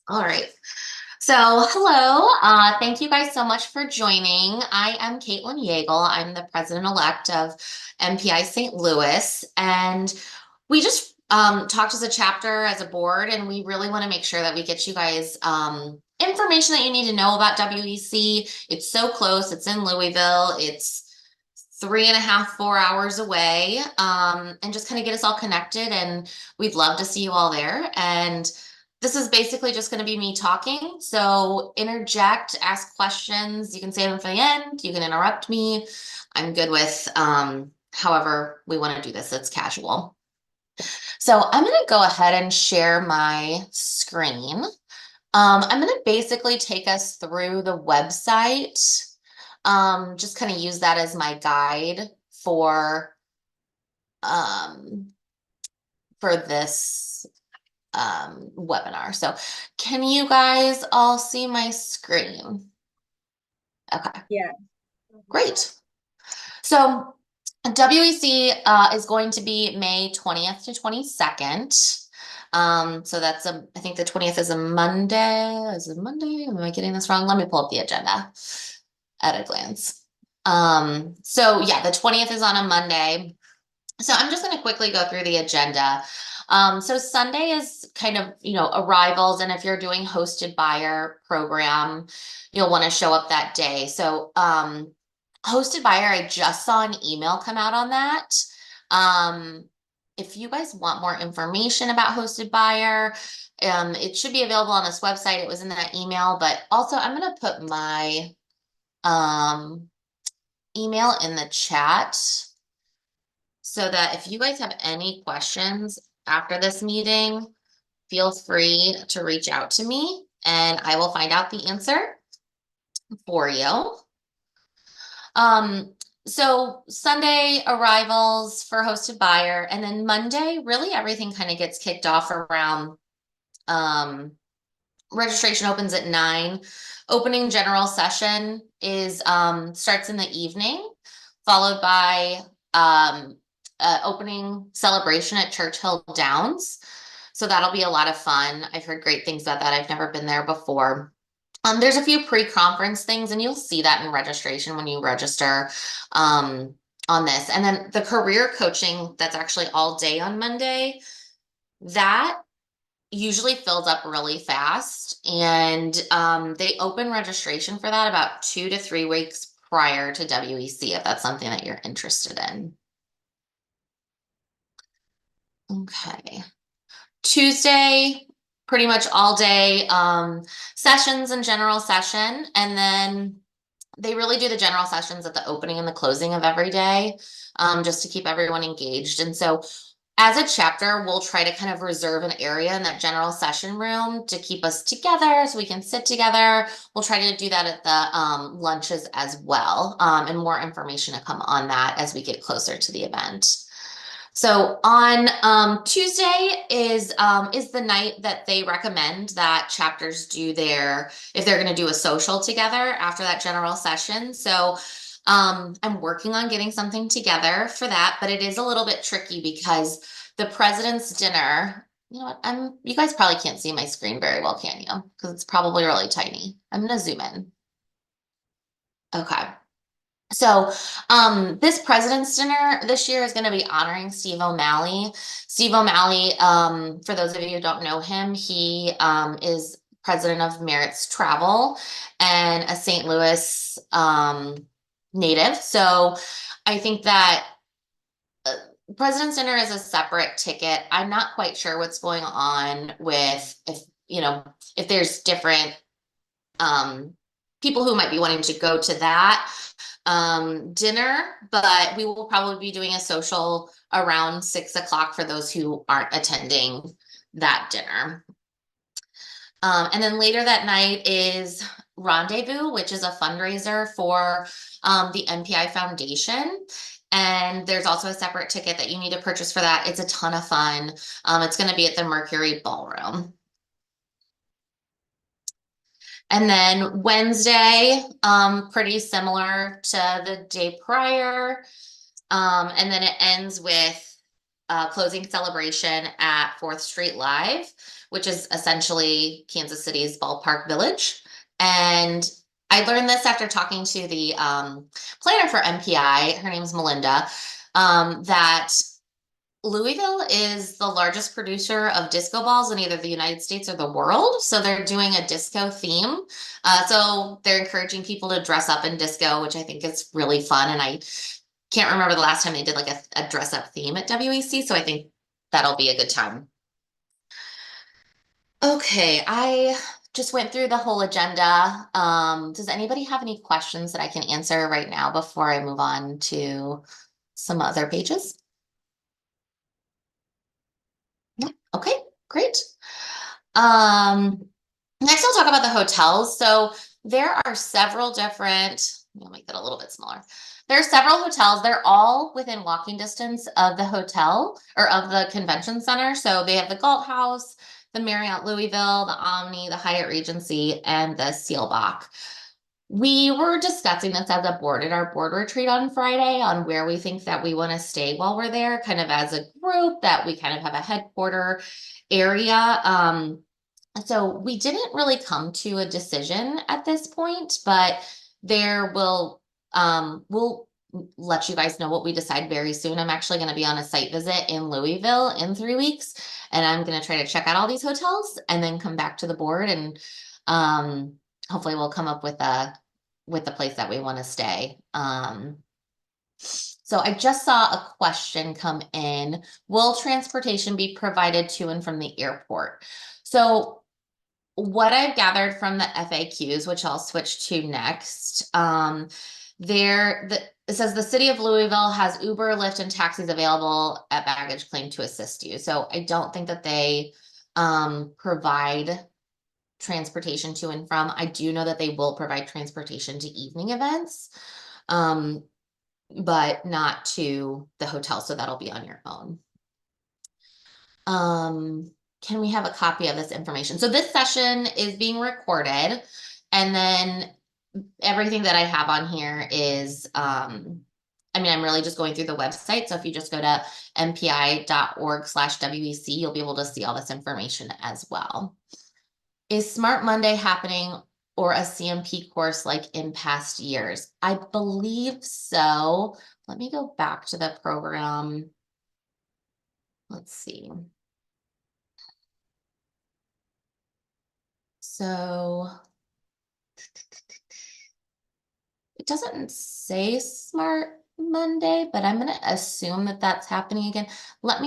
All right. So, hello. Thank you guys so much for joining. I am Kaitlin Jakel. I'm the president-elect of MPI St. Louis, and we just talked as a chapter, as a board, and we really want to make sure that we get you guys information that you need to know about WEC. It's so close. It's in Louisville. It's 3.5, 4 hours away, and just kind of get us all connected. And we'd love to see you all there. And this is basically just going to be me talking. So interject, ask questions. You can save them for the end. You can interrupt me. I'm good with however we want to do this. It's casual. So I'm going to go ahead and share my screen. I'm going to basically take us through the website. Just kind of use that as my guide for um, for this webinar. So can you guys all see my screen? Okay, Yeah. great. So WEC is going to be May 20th to 22nd. So that's I think the 20th is a Monday. Is it Monday? Am I getting this wrong? Let me pull up the agenda at a glance. So yeah, the 20th is on a Monday. So I'm just going to quickly go through the agenda. So Sunday is kind of, arrivals. And if you're doing hosted buyer program, you'll want to show up that day. So hosted buyer, I just saw an email come out on that. Um, if you guys want more information about hosted buyer, it should be available on this website. It was in that email, but also I'm going to put my um, email in the chat so that if you guys have any questions after this meeting, feel free to reach out to me and I will find out the answer for you. Um, so Sunday arrivals for hosted buyer, and then Monday, really everything kind of gets kicked off around um, registration opens at 9. Opening general session is starts in the evening, followed by opening celebration at Churchill Downs. So that'll be a lot of fun. I've heard great things about that. I've never been there before. There's a few pre-conference things, and you'll see that in registration when you register on this. And then the career coaching that's actually all day on Monday, that usually fills up really fast. And they open registration for that about 2 to 3 weeks prior to WEC, if that's something that you're interested in. Okay. Tuesday, pretty much all day sessions and general session. And then they really do the general sessions at the opening and the closing of every day, just to keep everyone engaged. And so as a chapter, we'll try to kind of reserve an area in that general session room to keep us together so we can sit together. We'll try to do that at the lunches as well, and more information to come on that as we get closer to the event. So on Tuesday is the night that they recommend that chapters do if they're going to do a social together after that general session. So I'm working on getting something together for that, but it is a little bit tricky because the president's dinner, you know what, you guys probably can't see my screen very well, can you? Because it's probably really tiny. I'm gonna zoom in. Okay. So, this president's dinner this year is going to be honoring Steo Mali. Steo Mali, for those of you who don't know him, he is president of Merritt's Travel and a St. Louis native. So, I think that President's Dinner is a separate ticket. I'm not quite sure what's going on with if there's different um, people who might be wanting to go to that dinner, but we will probably be doing a social around 6 o'clock for those who aren't attending that dinner. And then later that night is Rendezvous, which is a fundraiser for the MPI Foundation. And there's also a separate ticket that you need to purchase for that. It's a ton of fun. It's going to be at the Mercury Ballroom. And then Wednesday, pretty similar to the day prior. And then it ends with closing celebration at 4th Street Live, which is essentially Kansas City's ballpark village. And I learned this after talking to the planner for MPI. Her name's Melinda. That Louisville is the largest producer of disco balls in either the United States or the world. So they're doing a disco theme. So they're encouraging people to dress up in disco, which I think is really fun. And I can't remember the last time they did like a dress up theme at WEC. So I think that'll be a good time. Okay, I just went through the whole agenda. Does anybody have any questions that I can answer right now before I move on to some other pages? Yeah. Okay, great. Um, Next I'll talk about the hotels. So there are several different, I'll make that a little bit smaller. There are several hotels. They're all within walking distance of the hotel or of the convention center. So they have the Galt House, the Marriott Louisville, the Omni, the Hyatt Regency, and the Sealbach. We were discussing this as a board at our board retreat on Friday on where we think that we want to stay while we're there, kind of as a group, that we kind of have a headquarter area. So we didn't really come to a decision at this point, but we'll let you guys know what we decide very soon. I'm actually going to be on a site visit in Louisville in 3 weeks, and I'm going to try to check out all these hotels and then come back to the board and hopefully we'll come up with the place that we want to stay. So I just saw a question come in. Will transportation be provided to and from the airport? So what I've gathered from the FAQs, which I'll switch to next, it says the city of Louisville has Uber, Lyft, and taxis available at baggage claim to assist you. So I don't think that they provide transportation to and from. I do know that they will provide transportation to evening events, but not to the hotel. So that'll be on your own. Can we have a copy of this information? So this session is being recorded, and then everything that I have on here is, I'm really just going through the website. So if you just go to mpi.org/WEC, you'll be able to see all this information as well. Is Smart Monday happening or a CMP course like in past years? I believe so. Let me go back to the program. Let's see. So it doesn't say Smart Monday, but I'm going to assume that that's happening again. Let's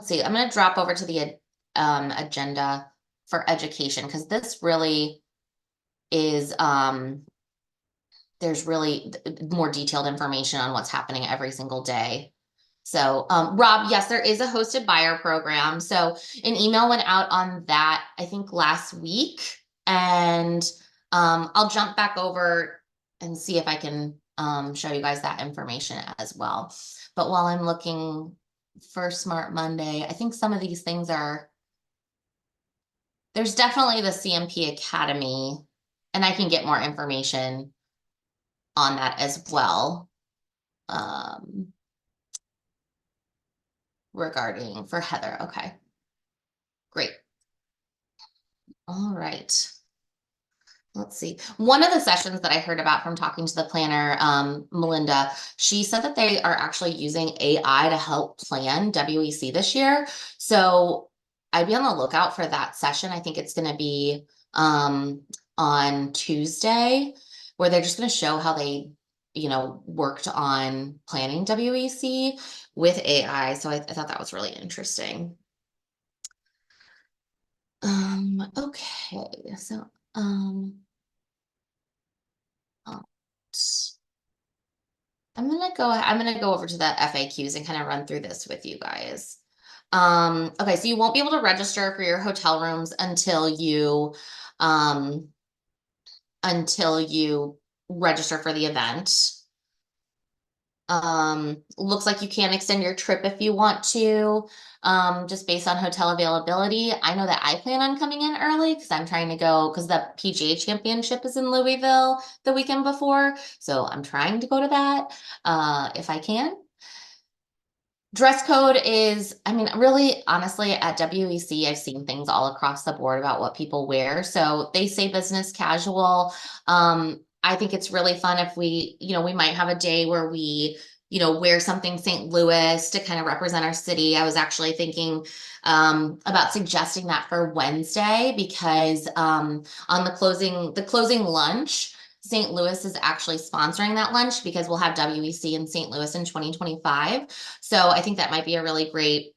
see. I'm going to drop over to the agenda for education because this really is, there's really more detailed information on what's happening every single day. So, Rob, yes, there is a hosted buyer program. So an email went out on that, I think last week, and I'll jump back over and see if I can show you guys that information as well. But while I'm looking for Smart Monday, I think some of these things there's definitely the CMP Academy, and I can get more information on that as well. Regarding for Heather. Okay, great. All right. Let's see. One of the sessions that I heard about from talking to the planner, Melinda, she said that they are actually using AI to help plan WEC this year. So I'd be on the lookout for that session. I think it's going to be on Tuesday, where they're just going to show how they, worked on planning WEC with AI. So I thought that was really interesting. Okay, so uh, I'm gonna go over to the FAQs and kind of run through this with you guys. Okay, so you won't be able to register for your hotel rooms until you register for the event. Looks like you can extend your trip if you want to, just based on hotel availability. I know that I plan on coming in early because I'm trying to go because the PGA Championship is in Louisville the weekend before. So I'm trying to go to that if I can. Dress code is, I mean, really, honestly, at WEC, I've seen things all across the board about what people wear. So they say business casual. I think it's really fun if we might have a day where we wear something St. Louis to kind of represent our city. I was actually thinking about suggesting that for Wednesday because on the closing lunch, St. Louis is actually sponsoring that lunch because we'll have WEC in St. Louis in 2025. So I think that might be a really great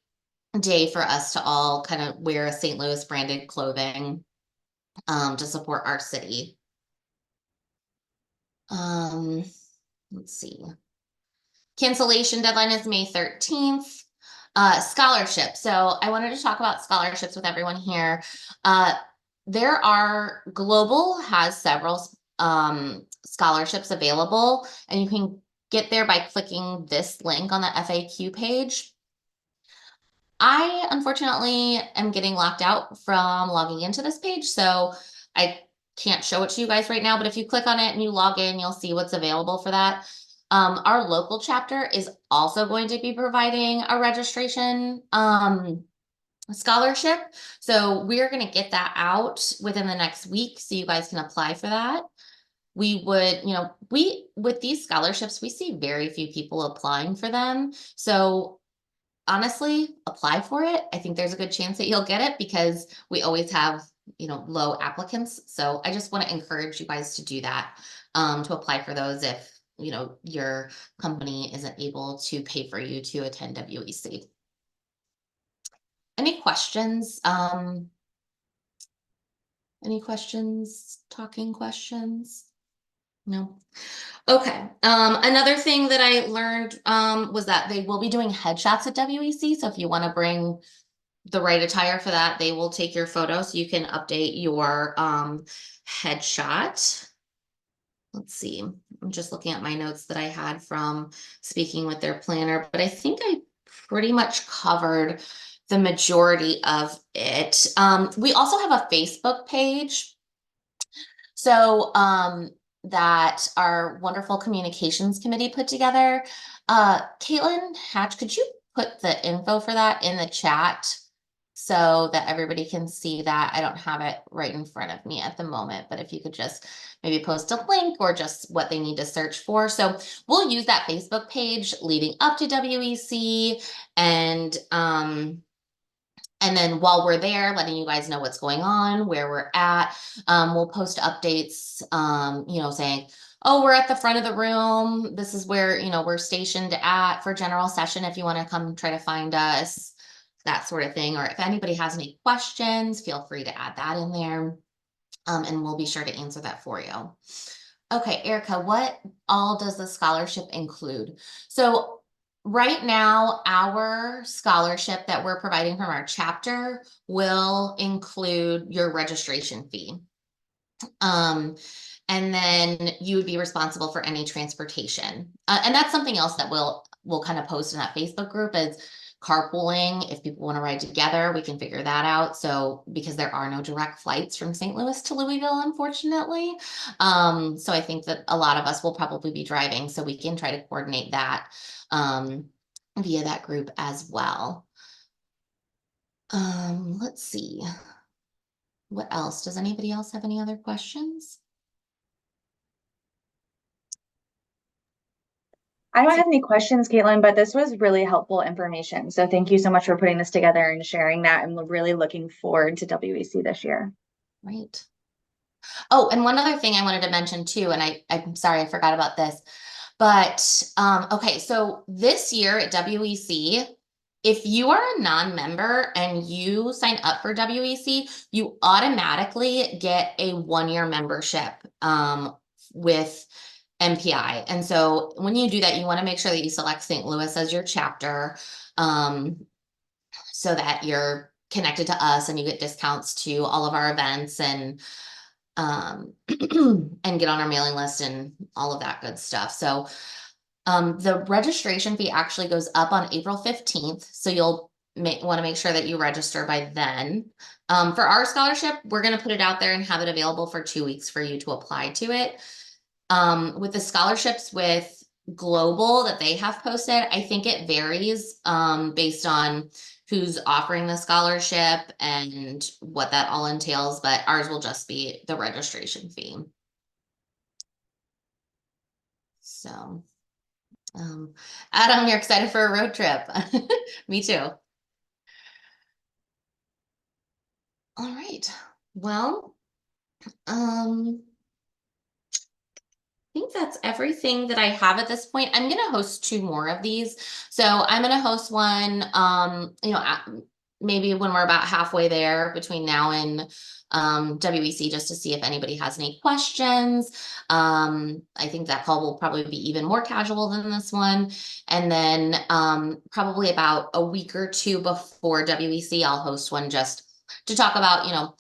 day for us to all kind of wear a St. Louis branded clothing to support our city. Um, let's see. Cancellation deadline is May 13th. Scholarship. So I wanted to talk about scholarships with everyone here. Uh, Global has several scholarships available, and you can get there by clicking this link on the FAQ page. I unfortunately am getting locked out from logging into this page, so I can't show it to you guys right now, but if you click on it and you log in, you'll see what's available for that. Our local chapter is also going to be providing a registration scholarship. So we're going to get that out within the next week so you guys can apply for that. With these scholarships, we see very few people applying for them. So honestly, apply for it. I think there's a good chance that you'll get it because we always have, low applicants. So I just want to encourage you guys to do that, to apply for those if, your company isn't able to pay for you to attend WEC. Any questions? Any questions? Talking questions? No. Okay. Another thing that I learned was that they will be doing headshots at WEC. So if you want to bring the right attire for that, they will take your photo so you can update your headshot. Let's see. I'm just looking at my notes that I had from speaking with their planner, but I think I pretty much covered the majority of it. We also have a Facebook page. So that our wonderful communications committee put together. Kaitlin Hatch, could you put the info for that in the chat so that everybody can see that? I don't have it right in front of me at the moment, but if you could just maybe post a link or just what they need to search for. So we'll use that Facebook page leading up to WEC and then while we're there, letting you guys know what's going on, where we're at, we'll post updates, saying, oh, we're at the front of the room. This is where, we're stationed at for general session if you want to come try to find us, that sort of thing. Or if anybody has any questions, feel free to add that in there, and we'll be sure to answer that for you. Okay, Erica, what all does the scholarship include? So right now, our scholarship that we're providing from our chapter will include your registration fee. And then you would be responsible for any transportation. And that's something else that we'll kind of post in that Facebook group is carpooling. If people want to ride together, we can figure that out. So because there are no direct flights from St. Louis to Louisville, unfortunately. So I think that a lot of us will probably be driving, so we can try to coordinate that via that group as well. Let's see. What else? Does anybody else have any other questions? I don't have any questions, Kaitlin, but this was really helpful information. So thank you so much for putting this together and sharing that. I'm really looking forward to WEC this year. Right. Oh, and one other thing I wanted to mention too, and I'm sorry I forgot about this, but okay, so this year at WEC, if you are a non-member and you sign up for WEC, you automatically get a 1-year membership with MPI. And so when you do that, you want to make sure that you select St. Louis as your chapter, so that you're connected to us and you get discounts to all of our events and and get on our mailing list and all of that good stuff. So the registration fee actually goes up on April 15th. So you'll want to make sure that you register by then. For our scholarship, we're going to put it out there and have it available for 2 weeks for you to apply to it. With the scholarships with global that they have posted. I think it varies based on who's offering the scholarship and what that all entails, but ours will just be the registration fee. So, um, Adam, you're excited for a road trip. Me too. All right. Well, um, think that's everything that I have at this point. I'm going to host two more of these. So I'm going to host one, maybe when we're about halfway there between now and WEC, just to see if anybody has any questions. I think that call will probably be even more casual than this one. And then probably about a week or two before WEC, I'll host one just to talk about,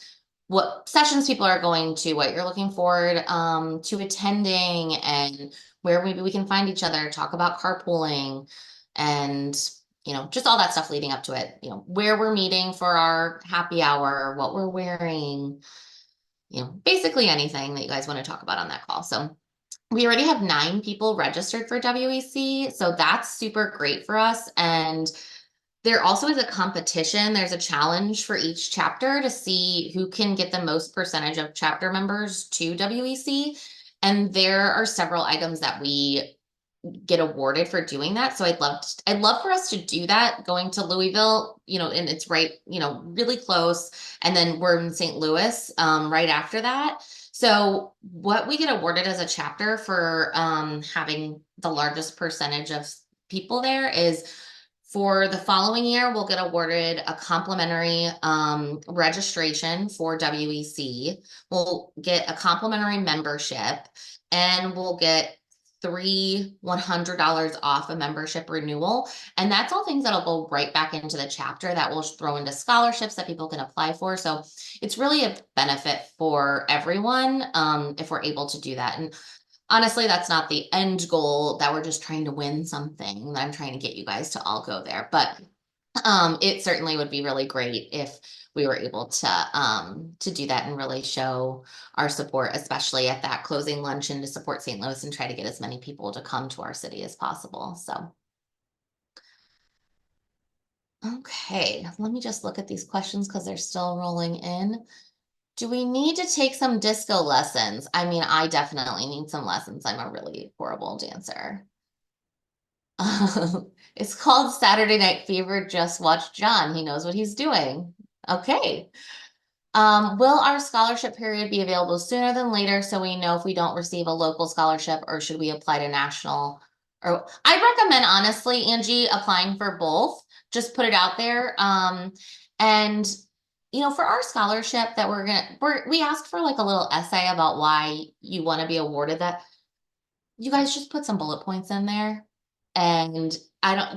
what sessions people are going to, what you're looking forward to attending, and where maybe we can find each other, talk about carpooling, and just all that stuff leading up to it. Where we're meeting for our happy hour, what we're wearing, basically anything that you guys want to talk about on that call. So we already have 9 people registered for WEC, so that's super great for us. And there also is a competition. There's a challenge for each chapter to see who can get the most percentage of chapter members to WEC. And there are several items that we get awarded for doing that. So I'd love for us to do that, going to Louisville, and it's right, really close. And then we're in St. Louis, right after that. So what we get awarded as a chapter for having the largest percentage of people there is, for the following year, we'll get awarded a complimentary registration for WEC. We'll get a complimentary membership, and we'll get $100 off a membership renewal. And that's all things that'll go right back into the chapter that we'll throw into scholarships that people can apply for. So it's really a benefit for everyone if we're able to do that. And honestly, that's not the end goal, that we're just trying to win something, that I'm trying to get you guys to all go there. But it certainly would be really great if we were able to do that and really show our support, especially at that closing luncheon, to support St. Louis and try to get as many people to come to our city as possible. So, okay, let me just look at these questions because they're still rolling in. Do we need to take some disco lessons? I mean, I definitely need some lessons. I'm a really horrible dancer. It's called Saturday Night Fever. Just watch John. He knows what he's doing. Okay. Will our scholarship period be available sooner than later, so we know if we don't receive a local scholarship, or should we apply to national? Or I recommend, honestly, Angie, applying for both. Just put it out there. And for our scholarship that we asked for like a little essay about why you want to be awarded that. You guys just put some bullet points in there, and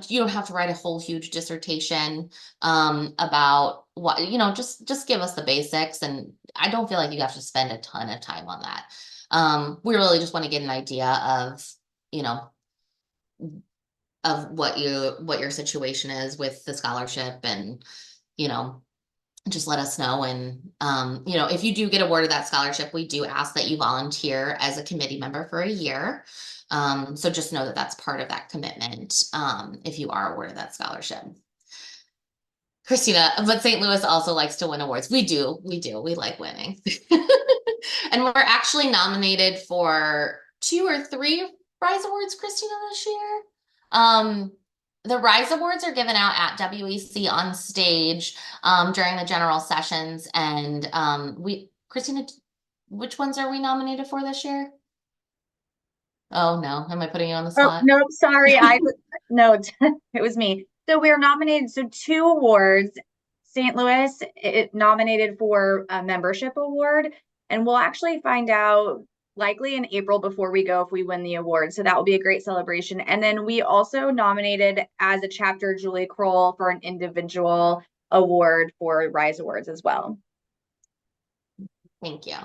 you don't have to write a whole huge dissertation about what, just give us the basics, and I don't feel like you have to spend a ton of time on that. We really just want to get an idea of, you know, of what your situation is with the scholarship, and, you know, just let us know. And if you do get awarded that scholarship, we do ask that you volunteer as a committee member for a year. So just know that that's part of that commitment, if you are awarded that scholarship. Christina, but St. Louis also likes to win awards. We like winning. And we're actually nominated for 2 or 3 Rise Awards, Christina, this year. The Rise Awards are given out at WEC on stage during the general sessions. And Christina, which ones are we nominated for this year? Oh no, am I putting you on the Oh, spot? no, sorry. No, it was me. So we're nominated. So 2 awards. St. Louis nominated for a membership award, and we'll actually find out likely in April before we go if we win the award. So that will be a great celebration. And then we also nominated as a chapter Julie Kroll for an individual award for Rise Awards as well. Thank you.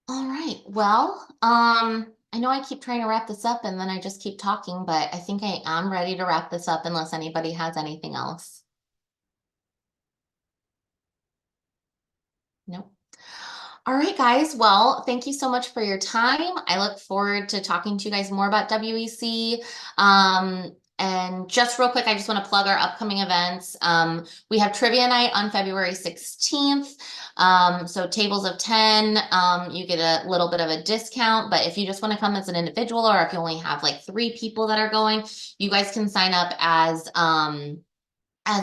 All right. Well, I know I keep trying to wrap this up and then I just keep talking, but I think I am ready to wrap this up unless anybody has anything else. Nope. All right, guys. Well, thank you so much for your time. I look forward to talking to you guys more about WEC. And just real quick, I just want to plug our upcoming events. We have trivia night on February 16th. So tables of 10, you get a little bit of a discount, but if you just want to come as an individual, or if you only have like 3 people that are going, you guys can sign up as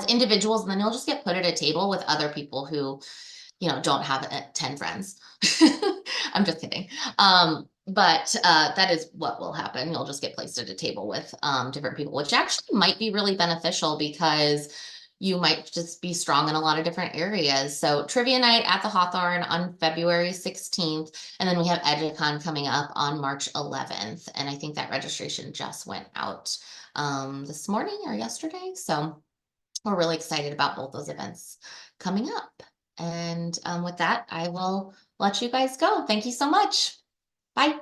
individuals, and then you'll just get put at a table with other people who don't have 10 friends. I'm just kidding. But that is what will happen. You'll just get placed at a table with different people, which actually might be really beneficial because you might just be strong in a lot of different areas. So trivia night at the Hawthorne on February 16th, and then we have EduCon coming up on March 11th. And I think that registration just went out this morning or yesterday. So we're really excited about both those events coming up. And with that, I will let you guys go. Thank you so much. Bye.